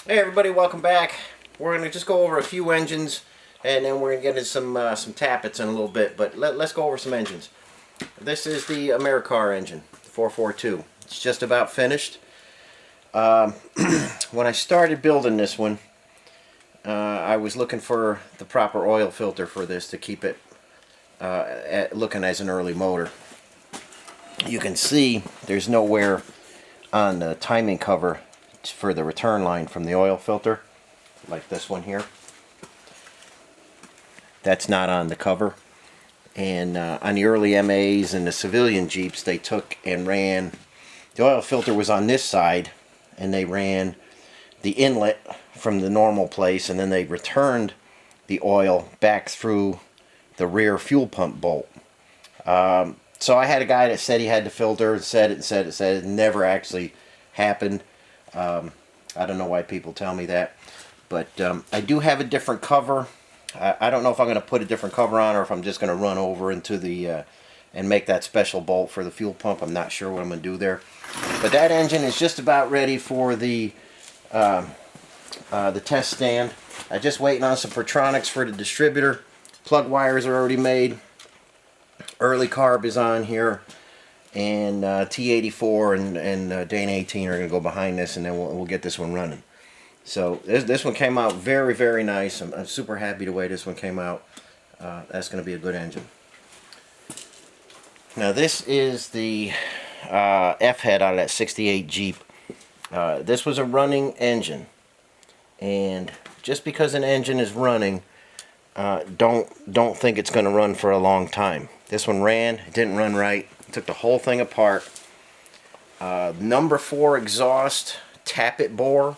Hey everybody, welcome back. We're going to just go over a few engines and then we're going to get into some Tappets in a little bit, but let's go over some engines. This is the Americar engine, 442. It's just about finished. When I started building this one, I was looking for the proper oil filter for this to keep it looking as an early motor. You can see there's nowhere on the timing cover for the return line from the oil filter, like this one here. That's not on the cover. And on the early MAs and the civilian Jeeps, they took and ran, the oil filter was on this side, and they ran the inlet from the normal place, and then they returned the oil back through the rear fuel pump bolt. So I had a guy that said he had the filter, said it never actually happened. I don't know why people tell me that, but I do have a different cover. I don't know if I'm going to put a different cover on or if I'm just going to run over into the and make that special bolt for the fuel pump. I'm not sure what I'm going to do there, but that engine is just about ready for the test stand. I'm just waiting on some Pertronics for the distributor. Plug wires are already made. Early carb is on here. And T84 and Dana 18 are going to go behind this, and then we'll get this one running. So this one came out very, very nice. I'm super happy the way this one came out. That's going to be a good engine. Now this is the F-head out of that 68 Jeep. This was a running engine. And just because an engine is running, don't think it's going to run for a long time. This one ran, it didn't run right. Took the whole thing apart. Number 4 exhaust tappet bore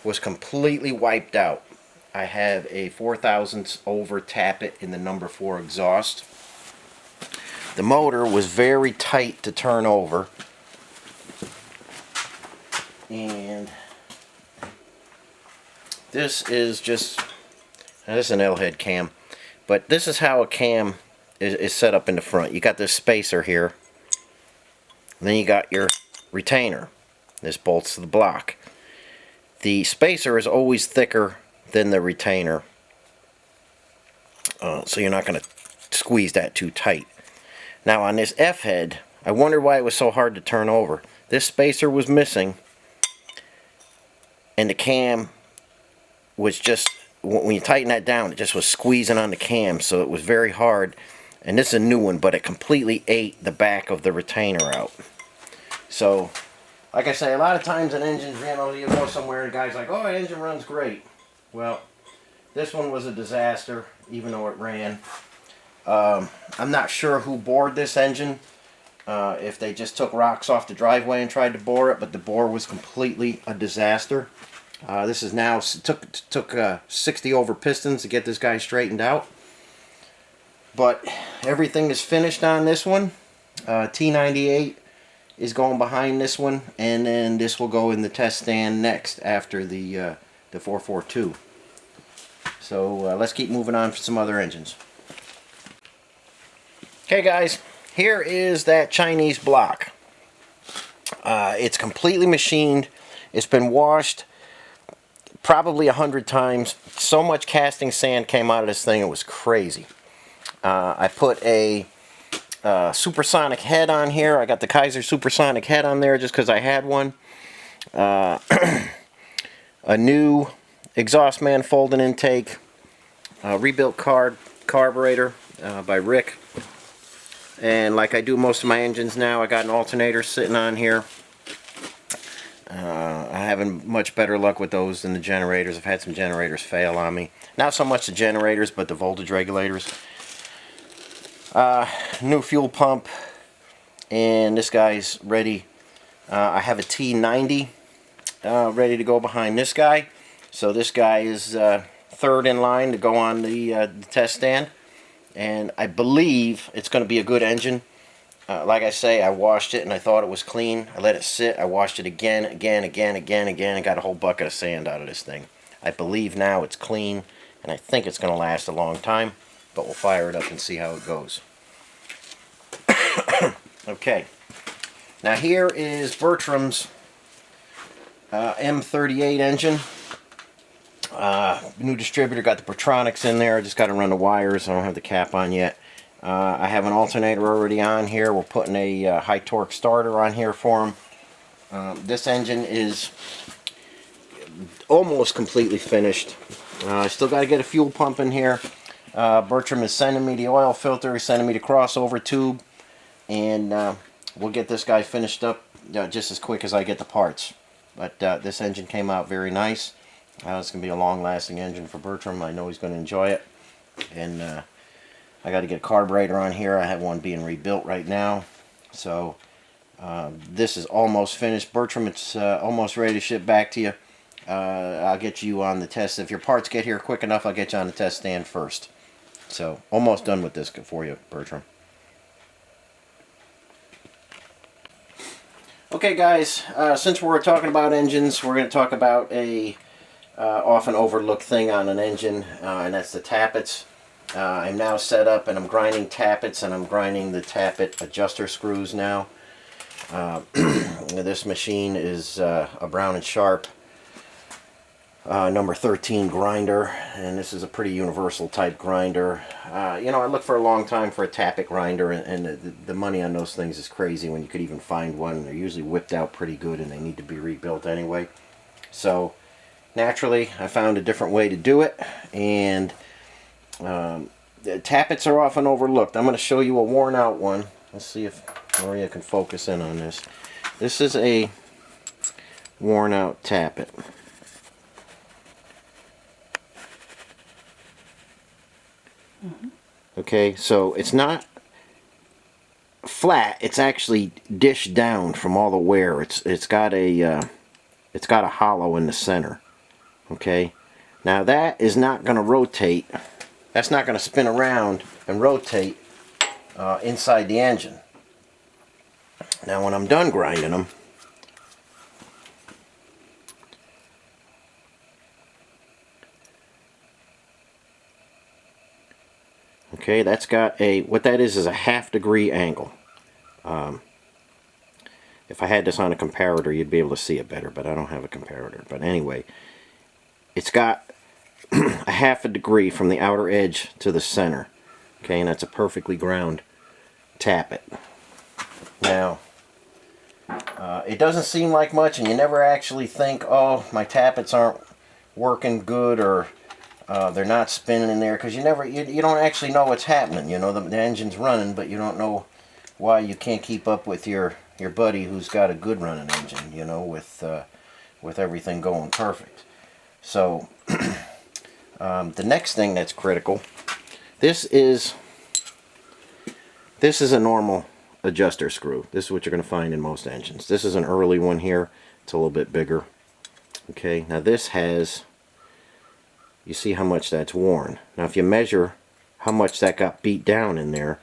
was completely wiped out. I have a 4/1000 over tappet in the number 4 exhaust. The motor was very tight to turn over, and this is an L-head cam, but this is how a cam is set up in the front. You got this spacer here. And then you got your retainer. This bolts to the block. The spacer is always thicker than the retainer, so you're not going to squeeze that too tight. Now on this F-head, I wonder why it was so hard to turn over. This spacer was missing, and the cam was just, when you tighten that down, it just was squeezing on the cam, so it was very hard. And this is a new one, but it completely ate the back of the retainer out. So, like I say, a lot of times an engine, you go somewhere and the guy's like, oh, the engine runs great. Well, this one was a disaster, even though it ran. I'm not sure who bored this engine, if they just took rocks off the driveway and tried to bore it, but the bore was completely a disaster. This is now, took 60 over pistons to get this guy straightened out. But everything is finished on this one. T98 is going behind this one, and then this will go in the test stand next after the 442. So let's keep moving on for some other engines. Okay guys, here is that Chinese block. It's completely machined. It's been washed probably 100 times. So much casting sand came out of this thing, it was crazy. I put a supersonic head on here. I got the Kaiser supersonic head on there just because I had one. A new exhaust manifold and intake. Rebuilt carburetor by Rick. And like I do most of my engines now, I got an alternator sitting on here. I'm having much better luck with those than the generators. I've had some generators fail on me. Not so much the generators, but the voltage regulators. New fuel pump, and this guy's ready. I have a T90 ready to go behind this guy. So this guy is third in line to go on the test stand, and I believe it's going to be a good engine. Like I say, I washed it and I thought it was clean. I let it sit. I washed it again, and got a whole bucket of sand out of this thing. I believe now it's clean, and I think it's going to last a long time, but we'll fire it up and see how it goes. Okay, now here is Bertram's M38 engine. New distributor, got the Pertronics in there. I just got to run the wires. I don't have the cap on yet. I have an alternator already on here. We're putting a high torque starter on here for him. This engine is almost completely finished. I still got to get a fuel pump in here. Bertram is sending me the oil filter. He's sending me the crossover tube. And we'll get this guy finished up just as quick as I get the parts. But this engine came out very nice. It's going to be a long-lasting engine for Bertram. I know he's going to enjoy it. And I got to get a carburetor on here. I have one being rebuilt right now. So this is almost finished. Bertram, it's almost ready to ship back to you. I'll get you on the test. If your parts get here quick enough, I'll get you on the test stand first. So almost done with this for you, Bertram. Okay, guys, since we're talking about engines, we're going to talk about a often overlooked thing on an engine, and that's the tappets. I'm now set up and I'm grinding tappets, and I'm grinding the tappet adjuster screws now. This machine is a Brown & Sharp number 13 grinder, and this is a pretty universal type grinder. You know, I looked for a long time for a tappet grinder, and the money on those things is crazy when you could even find one. They're usually whipped out pretty good, and they need to be rebuilt anyway. So naturally, I found a different way to do it, and the tappets are often overlooked. I'm going to show you a worn out one. Let's see if Maria can focus in on this. This is a worn out tappet. Okay, so it's not flat, it's actually dished down from all the wear. It's got a hollow in the center. Okay, now that is not going to rotate. That's not going to spin around and rotate inside the engine. Now when I'm done grinding them, okay, that's got a, what that is a 1/2 degree angle. If I had this on a comparator, you'd be able to see it better, but I don't have a comparator. But anyway, it's got a 1/2 degree from the outer edge to the center. Okay, and that's a perfectly ground tappet. Now, it doesn't seem like much, and you never actually think, oh, my tappets aren't working good, or they're not spinning in there, because you don't actually know what's happening. You know, the engine's running, but you don't know why you can't keep up with your buddy who's got a good running engine, you know, with everything going perfect. So the next thing that's critical, this is a normal adjuster screw. This is what you're going to find in most engines. This is an early one here. It's a little bit bigger. Okay, now this has, you see how much that's worn. Now if you measure how much that got beat down in there,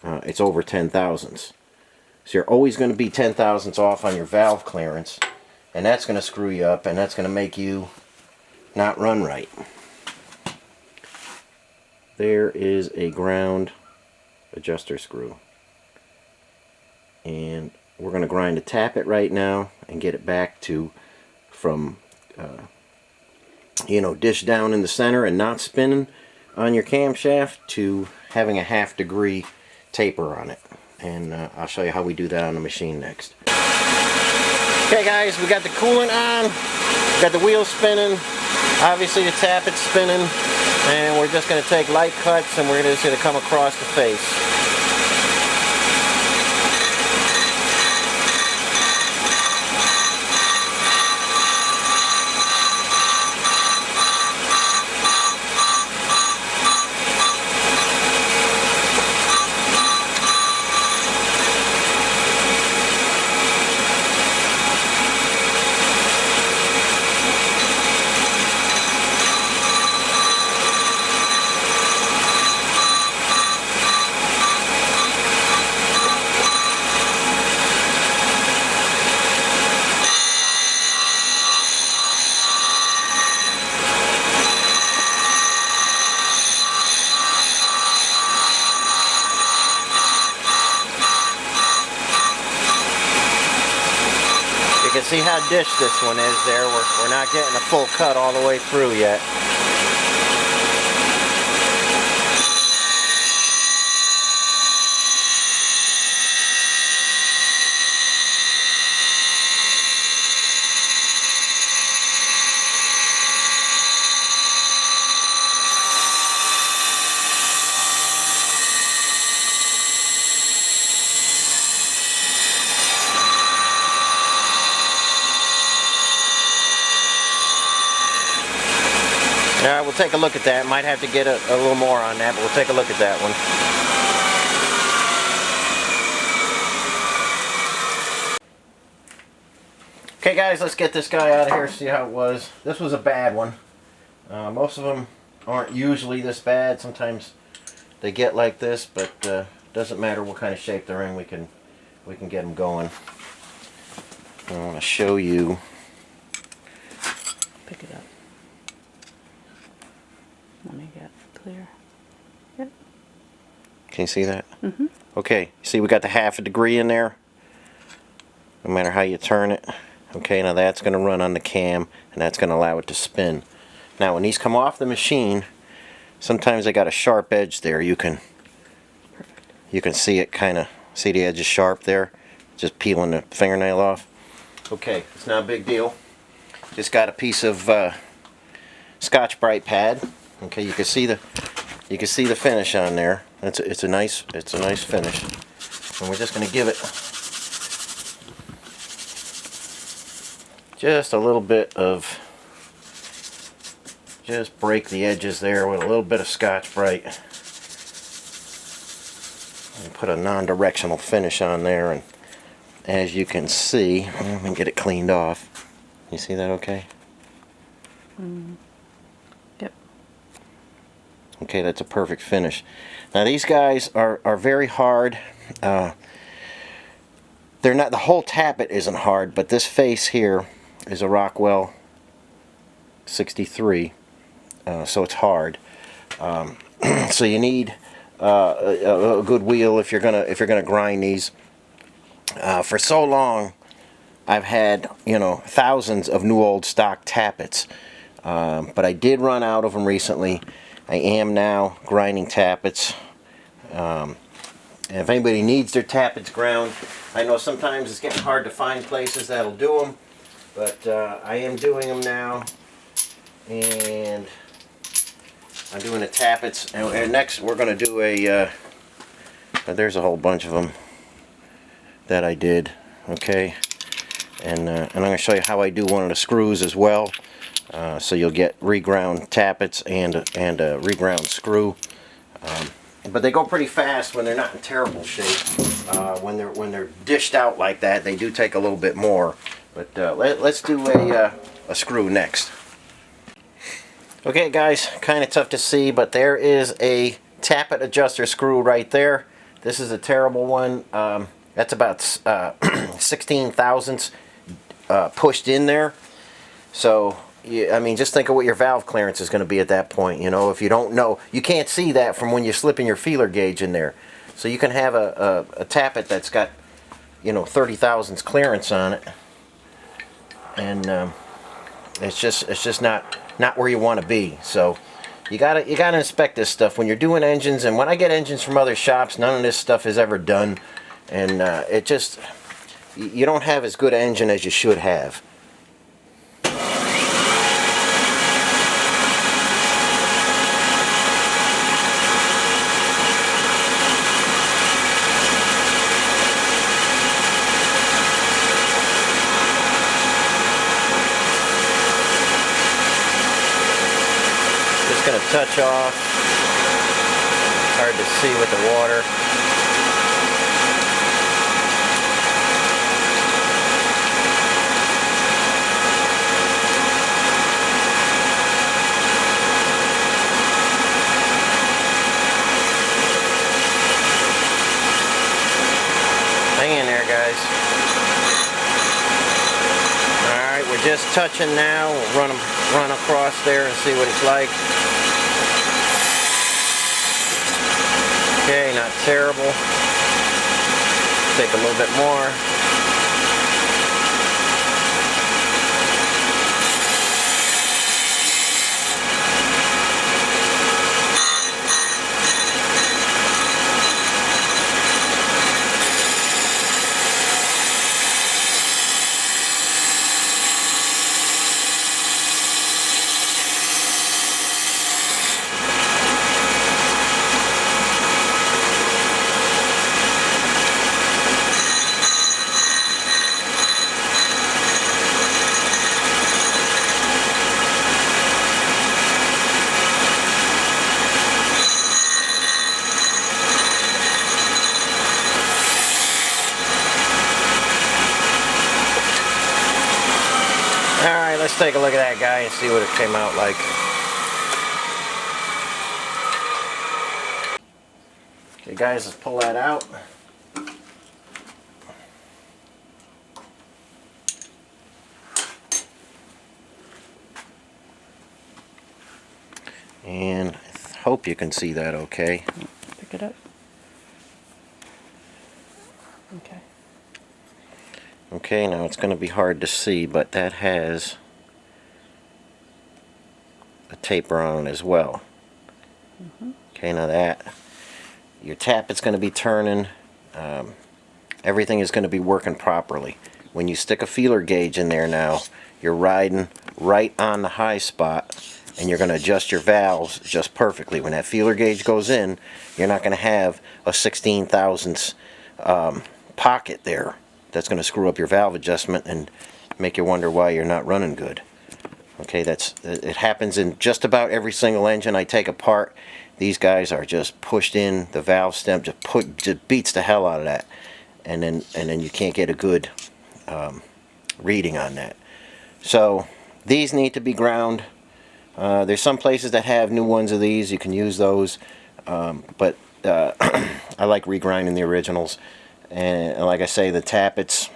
it's over 10 thousandths. So you're always going to be 10 thousandths off on your valve clearance, and that's going to screw you up, and that's going to make you not run right. There is a ground adjuster screw. And we're going to grind a tappet right now and get it back to, from you know, dish down in the center and not spinning on your camshaft, to having a 1/2 degree taper on it. And I'll show you how we do that on the machine next. Okay guys, we got the coolant on, we got the wheels spinning, obviously the tappet's spinning, and we're just going to take light cuts, and we're just going to come across the face. see how dished this one is there. We're not getting a full cut all the way through yet. Alright, we'll take a look at that. Might have to get a little more on that, but we'll take a look at that one. Okay guys, let's get this guy out of here, see how it was. This was a bad one. Most of them aren't usually this bad. Sometimes they get like this, but doesn't matter what kind of shape they're in, we can get them going. I want to show you. Pick it up. Let me get clear. Yep. Can you see that? Mm-hmm. Okay, see we got the 1/2 degree in there. No matter how you turn it. Okay, now that's going to run on the cam, and that's going to allow it to spin. Now when these come off the machine, sometimes they got a sharp edge there. You can see it kind of, see the edge is sharp there? Just peeling the fingernail off. Okay, it's not a big deal. Just got a piece of Scotch-Brite pad. Okay, you can see the finish on there. It's a nice finish. And we're just going to give it just a little bit of, just break the edges there with a little bit of Scotch-Brite. And put a non-directional finish on there, and as you can see, let me get it cleaned off. You see that okay? Yep. Okay, that's a perfect finish. Now these guys are very hard. They're not, the whole Tappet isn't hard, but this face here is a Rockwell 63, so it's hard. So you need a good wheel if you're gonna grind these. For so long, I've had, you know, thousands of new old stock Tappets, but I did run out of them recently. I am now grinding Tappets. And if anybody needs their Tappets ground, I know sometimes it's getting hard to find places that'll do them, but I am doing them now, and I'm doing the Tappets. And next we're going to do a, there's a whole bunch of them that I did, okay, and I'm going to show you how I do one of the screws as well, so you'll get reground Tappets and a reground screw. But they go pretty fast when they're not in terrible shape. When they're dished out like that, they do take a little bit more. But let's do a screw next. Okay, guys, kind of tough to see, but there is a Tappet adjuster screw right there. This is a terrible one. That's about 16 thousandths pushed in there. So, I mean, just think of what your valve clearance is going to be at that point. You know, if you don't know, you can't see that from when you're slipping your feeler gauge in there. So you can have a Tappet that's got, you know, 30 thousandths clearance on it, and it's just not where you want to be. So you gotta inspect this stuff when you're doing engines. And when I get engines from other shops, none of this stuff is ever done, and it just, you don't have as good an engine as you should have. Going to touch off. It's hard to see with the water. Hang in there, guys. Alright, we're just touching now. We'll run across there and see what it's like. Okay, not terrible. Take a little bit more. take a look at that guy and see what it came out like. Okay guys, let's pull that out. And I hope you can see that okay. Pick it up. Okay. Okay, now it's going to be hard to see, but that has a taper on it as well. Okay, now that your tappet's going to be turning, everything is going to be working properly. When you stick a feeler gauge in there now, you're riding right on the high spot, and you're going to adjust your valves just perfectly. When that feeler gauge goes in, you're not going to have a 16 thousandths pocket there that's going to screw up your valve adjustment and make you wonder why you're not running good. Okay, it happens in just about every single engine I take apart. These guys are just pushed in, the valve stem just beats the hell out of that, and then you can't get a good reading on that. So these need to be ground. There's some places that have new ones of these. You can use those, but I like regrinding the originals. And like I say, the tappets,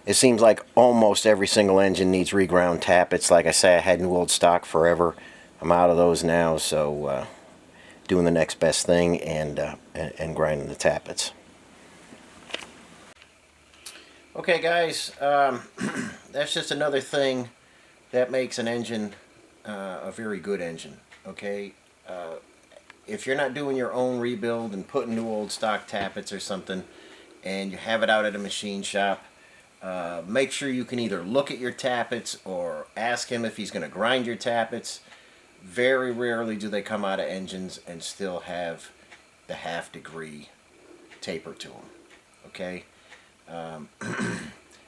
it seems like almost every single engine needs reground tappets. Like I say, I had new old stock forever. I'm out of those now, so doing the next best thing and grinding the tappets. Okay guys, that's just another thing that makes an engine a very good engine. Okay, if you're not doing your own rebuild and putting new old stock tappets or something, and you have it out at a machine shop, make sure you can either look at your tappets or ask him if he's going to grind your tappets. Very rarely do they come out of engines and still have the half-degree taper to them. Okay,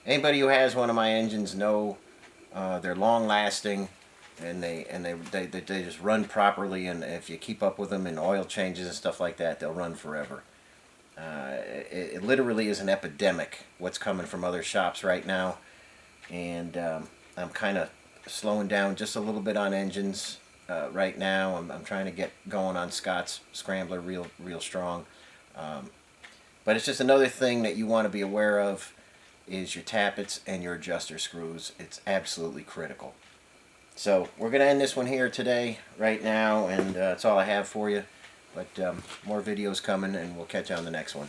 anybody who has one of my engines know they're long-lasting. And they just run properly, and if you keep up with them in oil changes and stuff like that, they'll run forever. It literally is an epidemic what's coming from other shops right now, and I'm kind of slowing down just a little bit on engines right now. I'm trying to get going on Scott's Scrambler real strong, but it's just another thing that you want to be aware of is your tappets and your adjuster screws. It's absolutely critical. So we're going to end this one here today, right now, and that's all I have for you. But more videos coming, and we'll catch you on the next one.